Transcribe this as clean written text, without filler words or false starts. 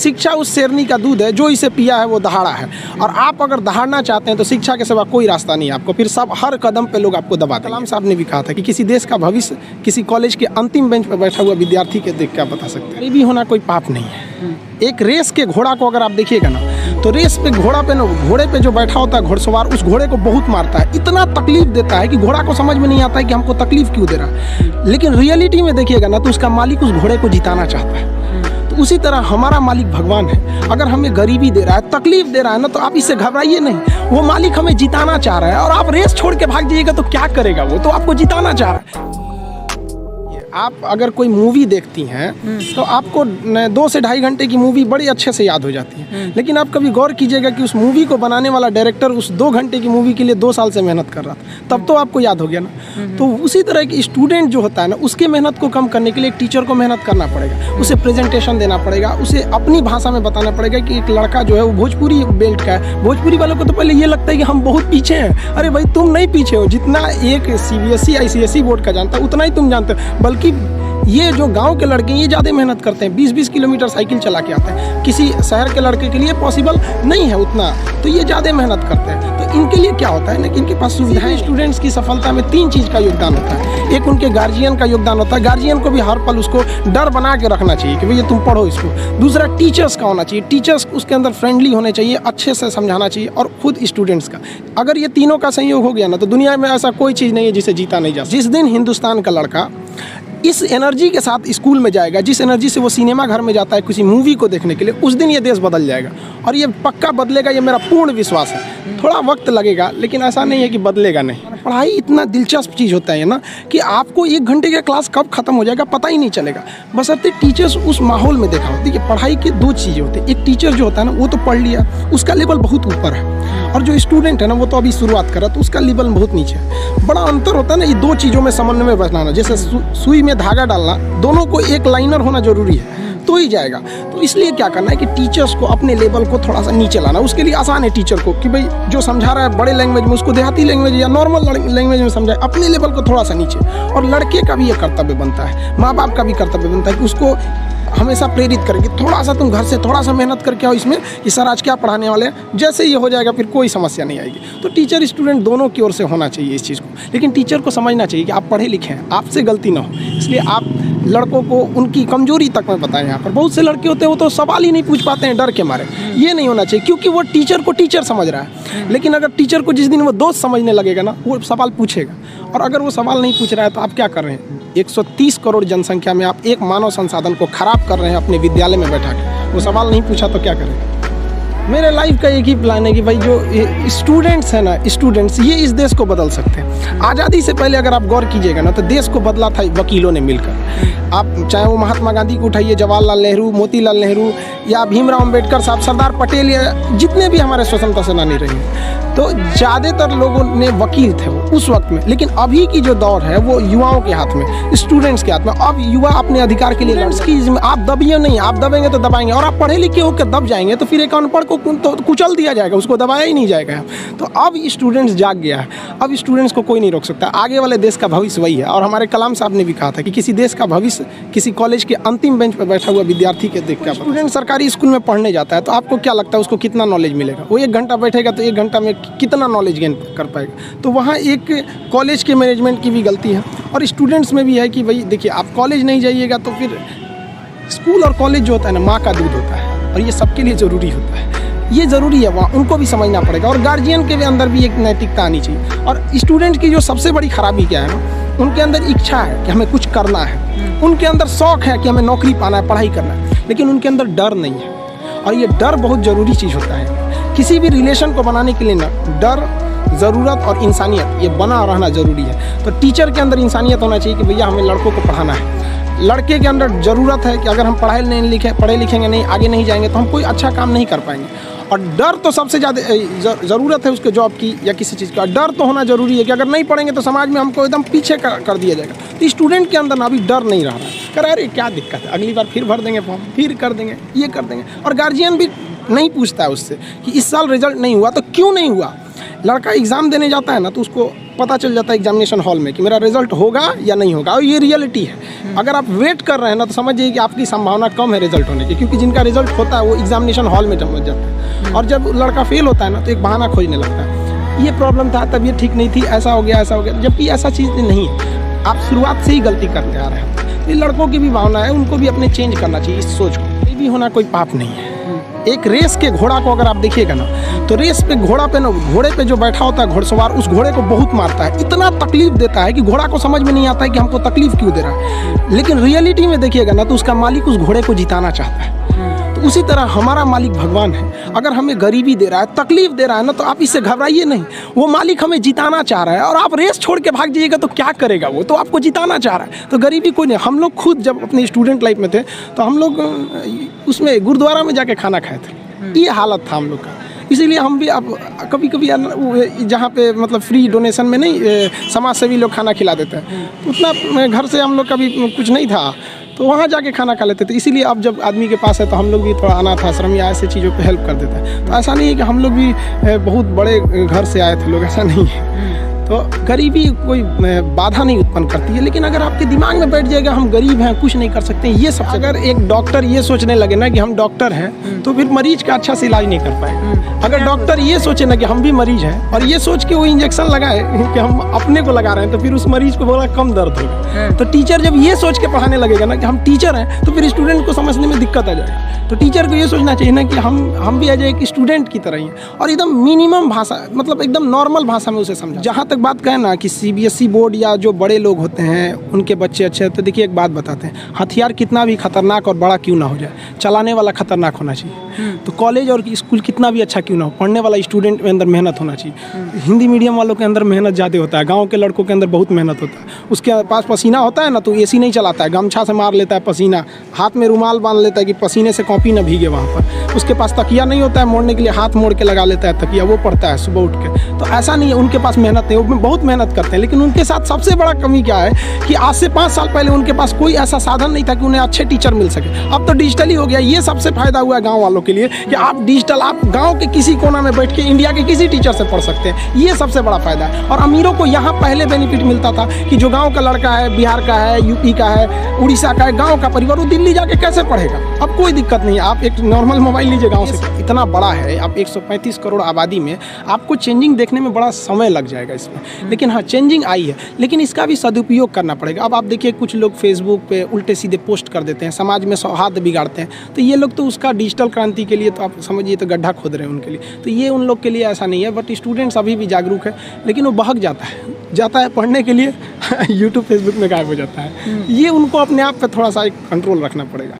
शिक्षा उस शेरनी का दूध है, जो इसे पिया है वो दहाड़ा है। और आप अगर दहाड़ना चाहते हैं तो शिक्षा के सिवा कोई रास्ता नहीं है आपको, फिर सब हर कदम पे लोग आपको दबाते हैं। कलाम साहब ने भी कहा था कि किसी देश का भविष्य किसी कॉलेज के अंतिम बेंच पर बैठा हुआ विद्यार्थी के देख क्या बता सकते हैं। गरीबी होना कोई पाप नहीं है। एक रेस के घोड़ा को अगर आप देखिएगा ना, तो रेस पे घोड़े पे जो बैठा होता है घुड़सवार, उस घोड़े को बहुत मारता है, इतना तकलीफ देता है कि घोड़ा को समझ में नहीं आता है कि हमको तकलीफ क्यों दे रहा है। लेकिन रियलिटी में देखिएगा ना, तो उसका मालिक उस घोड़े को जिताना चाहता है। तो उसी तरह हमारा मालिक भगवान है। अगर हमें गरीबी दे रहा है, तकलीफ दे रहा है ना, तो आप इससे घबराइए नहीं। वो मालिक हमें जिताना चाह रहा है, और आप रेस छोड़ के भाग जाइएगा तो क्या करेगा वो? तो आपको जिताना चाह रहा है। आप अगर कोई मूवी देखती हैं तो आपको 2 से ढाई घंटे की मूवी बड़ी अच्छे से याद हो जाती है। लेकिन आप कभी गौर कीजिएगा कि उस मूवी को बनाने वाला डायरेक्टर उस 2 घंटे की मूवी के लिए 2 साल से मेहनत कर रहा था, तब तो आपको याद हो गया ना। तो उसी तरह की स्टूडेंट जो होता है ना, उसके मेहनत को कम करने के लिए एक टीचर को मेहनत करना पड़ेगा, उसे प्रेजेंटेशन देना पड़ेगा, उसे अपनी भाषा में बताना पड़ेगा कि एक लड़का जो है वो भोजपुरी बेल्ट का है। भोजपुरी वालों को तो पहले ये लगता है कि हम बहुत पीछे हैं। अरे भाई, तुम नहीं पीछे हो। जितना एक CBSE ICSE बोर्ड का जानता है उतना ही तुम जानते हो। बल्कि ये जो गांव के लड़के ये ज़्यादा मेहनत करते हैं, 20-20 किलोमीटर साइकिल चला के आते हैं। किसी शहर के लड़के के लिए पॉसिबल नहीं है उतना, तो ये ज़्यादा मेहनत करते हैं। तो इनके लिए क्या होता है ना, कि इनके पास सुविधाएं। स्टूडेंट्स की सफलता में 3 चीज़ का योगदान होता है। एक उनके गार्जियन का योगदान होता है, गार्जियन को भी हर पल उसको डर बना के रखना चाहिए कि भैया तुम पढ़ो इसको। दूसरा टीचर्स का होना चाहिए, टीचर्स उसके अंदर फ्रेंडली होने चाहिए, अच्छे से समझाना चाहिए, और खुद स्टूडेंट्स का। अगर ये तीनों का संयोग हो गया ना, तो दुनिया में ऐसा कोई चीज़ नहीं है जिसे जीता नहीं जा सकता। जिस दिन हिंदुस्तान का लड़का इस एनर्जी के साथ स्कूल में जाएगा, जिस एनर्जी से वो सिनेमा घर में जाता है किसी मूवी को देखने के लिए, उस दिन ये देश बदल जाएगा। और ये पक्का बदलेगा, ये मेरा पूर्ण विश्वास है। थोड़ा वक्त लगेगा, लेकिन ऐसा नहीं है कि बदलेगा नहीं। पढ़ाई इतना दिलचस्प चीज़ होता है ना, कि आपको 1 घंटे का क्लास कब खत्म हो जाएगा पता ही नहीं चलेगा, बशर्ते टीचर्स उस माहौल में देखा होती है। पढ़ाई की 2 चीज़ें होती है। एक टीचर जो होता है ना, वो तो पढ़ लिया, उसका लेवल बहुत ऊपर है, और जो स्टूडेंट है ना, वो तो अभी शुरुआत कर रहा है, तो उसका लेवल बहुत नीचे है। बड़ा अंतर होता है ना ये 2 चीज़ों में समन्वय बनाना। जैसे सुई में धागा डालना, दोनों को एक लाइनर होना जरूरी है, तो ही जाएगा। तो इसलिए क्या करना है कि टीचर्स को अपने लेवल को थोड़ा सा नीचे लाना। उसके लिए आसान है टीचर को कि भाई जो समझा रहा है बड़े लैंग्वेज में, उसको देहाती लैंग्वेज या नॉर्मल लैंग्वेज में समझाए, अपने लेवल को थोड़ा सा नीचे। और लड़के का भी ये कर्तव्य बनता है, माँ बाप का भी कर्तव्य बनता है कि उसको हमेशा प्रेरित करेंगे, थोड़ा सा तुम घर से थोड़ा सा मेहनत करके आओ इसमें कि सर आज क्या पढ़ाने वाले हैं। जैसे ये हो जाएगा फिर कोई समस्या नहीं आएगी। तो टीचर स्टूडेंट दोनों की ओर से होना चाहिए इस चीज़ को। लेकिन टीचर को समझना चाहिए कि आप पढ़े लिखे हैं, आपसे गलती ना हो। इसलिए आप लड़कों को उनकी कमजोरी तक में बताएं। यहाँ पर बहुत से लड़के होते हैं वो तो सवाल ही नहीं पूछ पाते हैं डर के मारे। ये नहीं होना चाहिए, क्योंकि वो टीचर को टीचर समझ रहा है। लेकिन अगर टीचर को जिस दिन वो दोस्त समझने लगेगा ना, वो सवाल पूछेगा। और अगर वो सवाल नहीं पूछ रहा है तो आप क्या कर रहे हैं? 130 करोड़ जनसंख्या में आप एक मानव संसाधन को खराब कर रहे हैं अपने विद्यालय में बैठा के। वो सवाल नहीं पूछा तो क्या करें? मेरे लाइफ का एक ही प्लान है कि भाई जो स्टूडेंट्स हैं ना, स्टूडेंट्स ये इस देश को बदल सकते हैं। आज़ादी से पहले अगर आप गौर कीजिएगा ना, तो देश को बदला था वकीलों ने मिलकर। आप चाहे वो महात्मा गांधी को उठाइए, जवाहरलाल नेहरू, मोतीलाल नेहरू, या भीमराव अम्बेडकर साहब, सरदार पटेल, या जितने भी हमारे स्वतंत्रता सेनानी रहे, तो ज़्यादातर लोगों ने वकील थे वो उस वक्त में। लेकिन अभी की जो दौर है वो युवाओं के हाथ में, स्टूडेंट्स के हाथ में। अब युवा अपने अधिकार के लिए आप दबिए नहीं, आप दबेंगे तो दबाएंगे। और आप पढ़े लिखे होकर दब जाएंगे तो फिर एक अनपढ़ को तो कुचल दिया जाएगा, उसको दबाया ही नहीं जाएगा। तो अब स्टूडेंट्स जाग गया है, अब स्टूडेंट्स को कोई नहीं रोक सकता। आगे वाले देश का भविष्य वही है। और हमारे कलाम साहब ने भी कहा था कि किसी देश का भविष्य किसी कॉलेज के अंतिम बेंच पर बैठा हुआ विद्यार्थी के देख के। स्टूडेंट सरकारी स्कूल में पढ़ने जाता है तो आपको क्या लगता है उसको कितना नॉलेज मिलेगा? वो 1 घंटा बैठेगा तो 1 घंटा में कितना नॉलेज गेन कर पाएगा? तो वहाँ एक कॉलेज के मैनेजमेंट की भी गलती है, और स्टूडेंट्स में भी है कि भाई देखिए, आप कॉलेज नहीं जाइएगा तो फिर स्कूल और कॉलेज जो होता है ना, माँ का दूध होता है, और ये सबके लिए ज़रूरी होता है। ये ज़रूरी है, वहाँ उनको भी समझना पड़ेगा। और गार्जियन के अंदर भी एक नैतिकता आनी चाहिए। और स्टूडेंट की जो सबसे बड़ी खराबी क्या है ना, उनके अंदर इच्छा है कि हमें कुछ करना है, उनके अंदर शौक़ है कि हमें नौकरी पाना है, पढ़ाई करना है, लेकिन उनके अंदर डर नहीं है। और ये डर बहुत ज़रूरी चीज़ होता है। किसी भी रिलेशन को बनाने के लिए ना, डर, ज़रूरत और इंसानियत, ये बना रहना ज़रूरी है। तो टीचर के अंदर इंसानियत होना चाहिए कि भैया हमें लड़कों को पढ़ाना है। लड़के के अंदर ज़रूरत है कि अगर हम पढ़े लिखेंगे नहीं, आगे नहीं जाएंगे, तो हम कोई अच्छा काम नहीं कर पाएंगे। और डर तो सबसे ज़्यादा ज़रूरत है उसके जॉब की या किसी चीज़ का। डर तो होना ज़रूरी है कि अगर नहीं पढ़ेंगे तो समाज में हमको एकदम पीछे कर दिया जाएगा। तो स्टूडेंट के अंदर ना अभी डर नहीं रहा है, कह अरे क्या दिक्कत है, अगली बार फिर भर देंगे फॉर्म, फिर कर देंगे, ये कर देंगे। और गार्जियन भी नहीं पूछता है उससे कि इस साल रिजल्ट नहीं हुआ तो क्यों नहीं हुआ। लड़का एग्ज़ाम देने जाता है ना, तो उसको पता चल जाता है एग्जामिनेशन हॉल में कि मेरा रिजल्ट होगा या नहीं होगा, और ये रियलिटी है। अगर आप वेट कर रहे हैं ना तो समझिए कि आपकी संभावना कम है रिजल्ट होने की, क्योंकि जिनका रिजल्ट होता है वो एग्जामिनेशन हॉल में समझ जाता है, और जब लड़का फेल होता है ना तो एक बहाना खोजने लगता है, ये प्रॉब्लम था, तबीयत ठीक नहीं थी, ऐसा हो गया, जबकि ऐसा चीज़ नहीं है। आप शुरुआत से ही गलती करते आ रहे हैं। ये लड़कों की भी भावना है, उनको भी अपने चेंज करना चाहिए इस सोच को। ये भी होना कोई पाप नहीं है। एक रेस के घोड़ा को अगर आप देखिएगा ना तो रेस पे घोड़े पे जो बैठा होता है घोड़सवार, उस घोड़े को बहुत मारता है, इतना तकलीफ देता है कि घोड़ा को समझ में नहीं आता है कि हमको तकलीफ क्यों दे रहा है। लेकिन रियलिटी में देखिएगा ना तो उसका मालिक उस घोड़े को जिताना चाहता है। तो उसी तरह हमारा मालिक भगवान है। अगर हमें गरीबी दे रहा है, तकलीफ दे रहा है ना, तो आप इससे घबराइए नहीं। वो मालिक हमें जिताना चाह रहा है, और आप रेस छोड़ के भाग जाइएगा तो क्या करेगा? वो तो आपको जिताना चाह रहा है। तो गरीबी कोई नहीं। हम लोग खुद जब अपने स्टूडेंट लाइफ में थे तो हम लोग उसमें गुरुद्वारा में जाके खाना खाए थे, ये हालत था हम लोग का। इसीलिए हम भी अब कभी कभी जहाँ पे मतलब फ्री डोनेशन में नहीं, समाज सेवी लोग खाना खिला देते हैं, तो उतना घर से हम लोग कभी कुछ नहीं था, तो वहाँ जाके खाना खा लेते थे। इसीलिए अब जब आदमी के पास है तो हम लोग भी थोड़ा अनाथ आश्रम या ऐसे चीज़ों पे हेल्प कर देता है। तो ऐसा नहीं है कि हम लोग भी बहुत बड़े घर से आए थे लोग, ऐसा नहीं है। तो गरीबी कोई बाधा नहीं उत्पन्न करती है, लेकिन अगर आपके दिमाग में बैठ जाएगा हम गरीब हैं, कुछ नहीं कर सकते, ये सब। अगर एक डॉक्टर ये सोचने लगे ना कि हम डॉक्टर हैं तो फिर मरीज का अच्छा से इलाज नहीं कर पाए। अगर डॉक्टर ये सोचे ना कि हम भी मरीज हैं और ये सोच के वो इंजेक्शन लगाए कि हम अपने को लगा रहे हैं, तो फिर उस मरीज को बड़ा कम दर्द होगा। तो टीचर जब ये सोच के पढ़ाने लगेगा ना कि हम टीचर हैं, तो फिर स्टूडेंट को समझने में दिक्कत आ जाएगा। तो टीचर को ये सोचना चाहिए ना कि हम भी एज एक स्टूडेंट की तरह ही हैं, और एकदम मिनिमम भाषा, मतलब एकदम नॉर्मल भाषा में उसे समझा। जहाँ तक बात कहें ना कि CBSE बोर्ड या जो बड़े लोग होते हैं उनके बच्चे अच्छे हैं, तो देखिए एक बात बताते हैं, हथियार कितना भी खतरनाक और बड़ा क्यों ना हो जाए, चलाने वाला खतरनाक होना चाहिए। तो कॉलेज और स्कूल कितना भी अच्छा क्यों ना हो, पढ़ने वाला स्टूडेंट में अंदर मेहनत होना चाहिए। हिंदी मीडियम वालों के अंदर मेहनत ज़्यादा होता है, गाँव के लड़कों के अंदर बहुत मेहनत होता है। उसके पास पसीना होता है ना तो AC नहीं चलाता है, गमछा से मार लेता है पसीना, हाथ में रुमाल बांध लेता है कि पसीने से कॉपी ना भीगे वहाँ पर। उसके पास तकिया नहीं होता है मोड़ने के लिए, हाथ मोड़ के लगा लेता है तकिया, वो पढ़ता है सुबह उठ के। तो ऐसा नहीं है उनके पास मेहनत नहीं, वो बहुत मेहनत करते हैं। लेकिन उनके साथ सबसे बड़ा कमी क्या है कि आज से 5 साल पहले उनके पास कोई ऐसा साधन नहीं था कि उन्हें अच्छे टीचर मिल सके। अब तो डिजिटली हो गया। ये सबसे फायदा हुआ है गाँव वालों के लिए कि आप डिजिटल, आप गाँव के किसी कोना में बैठ के इंडिया के किसी टीचर से पढ़ सकते हैं। ये सबसे बड़ा फायदा है। और अमीरों को यहाँ पहले बेनिफिट मिलता था कि जो गाँव का लड़का है, बिहार का है, यूपी का है, उड़ीसा का है, गाँव का परिवार, वो दिल्ली जाके कैसे पढ़ेगा? अब कोई दिक्कत नहीं है, आप एक नॉर्मल मोबाइल लीजिए। गाँव से इतना बड़ा है, आप 135 करोड़ आबादी में आपको चेंजिंग देखने में बड़ा समय लग जाएगा इसमें। लेकिन हाँ, चेंजिंग आई है, लेकिन इसका भी सदुपयोग करना पड़ेगा। अब आप देखिए कुछ लोग फेसबुक पे उल्टे सीधे पोस्ट कर देते हैं, समाज में सौहार्द बिगाड़ते हैं। तो ये लोग तो उसका डिजिटल क्रांति के लिए तो आप समझिए तो गड्ढा खोद रहे हैं उनके लिए। तो ये उन लोग के लिए ऐसा नहीं है। बट स्टूडेंट्स अभी भी जागरूक है, लेकिन वो बहक जाता है पढ़ने के लिए यूट्यूब फेसबुक में गायब हो जाता है। ये उनको अपने आप पे थोड़ा सा एक कंट्रोल रखना पड़ेगा।